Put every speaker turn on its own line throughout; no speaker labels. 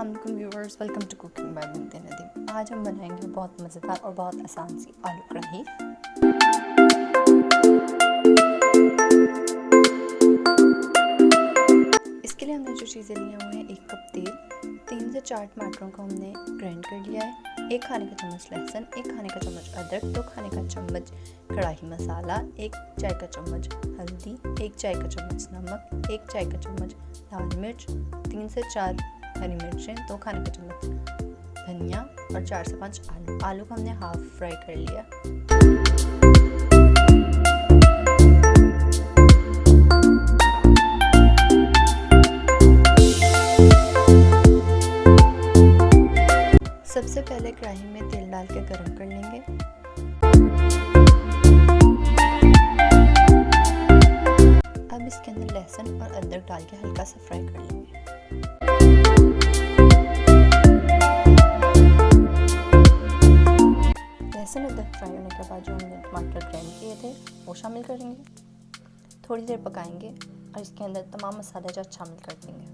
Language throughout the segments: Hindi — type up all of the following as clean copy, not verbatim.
अस्सलाम वालेकुम viewers, welcome to cooking by Binte Nadeem. आज हम बनाएंगे बहुत मज़ेदार और बहुत आसान सी आलू कढ़ाई। इसके लिए हमने जो चीज़ें ली हुई हैं, 1 कप तेल, 3 से 4 टमाटरों को हमने ग्राइंड कर लिया है, 1 खाने का चम्मच लहसुन, 1 खाने का चम्मच अदरक, 2 खाने का चम्मच कढ़ाई मसाला, 1 चाय का चम्मच हल्दी, 1 चाय का चम्मच नमक, 1 चाय का चम्मच लाल मिर्च, 3 से 4 हरी मिर्चें, 2 खाने का चम्मच धनिया और 4 से 5 आलू। आलू को हमने हाफ फ्राई कर लिया। सबसे पहले कढ़ाई में तेल डाल के गरम कर लेंगे। अब इसके अंदर लहसुन और अदरक डाल के हल्का सा फ्राई कर लेंगे। लहसुन अदरक फ्राई होने के बाद जो हमने टमाटर ग्राइंड किए थे वो शामिल करेंगे। थोड़ी देर पकाएंगे और इसके अंदर तमाम मसाले जो शामिल कर देंगे।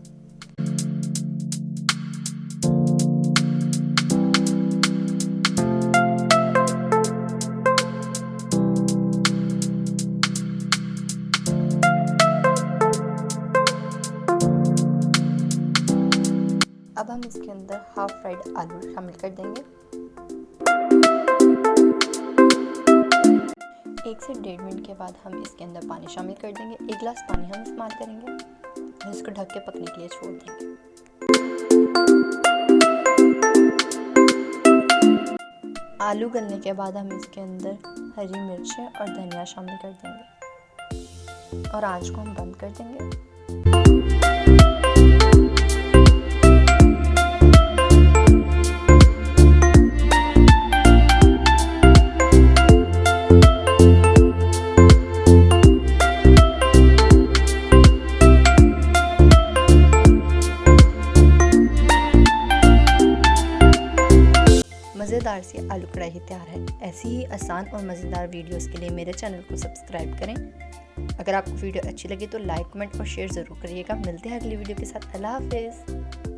अब हम इसके अंदर हाफ फ्राइड आलू शामिल कर देंगे। 1 से 1.5 मिनट के बाद हम इसके अंदर पानी शामिल कर देंगे। 1 गिलास पानी हम इस्तेमाल करेंगे और इसको ढक के पकने के लिए छोड़ देंगे। आलू गलने के बाद हम इसके अंदर हरी मिर्चें और धनिया शामिल कर देंगे और आंच को हम बंद कर देंगे। मज़ेदार सी आलू कढ़ाई तैयार है। ऐसी ही आसान और मज़ेदार वीडियोस के लिए मेरे चैनल को सब्सक्राइब करें। अगर आपको वीडियो अच्छी लगी तो लाइक, कमेंट और शेयर ज़रूर करिएगा। मिलते हैं अगली वीडियो के साथ। अल्लाह हाफ़िज़।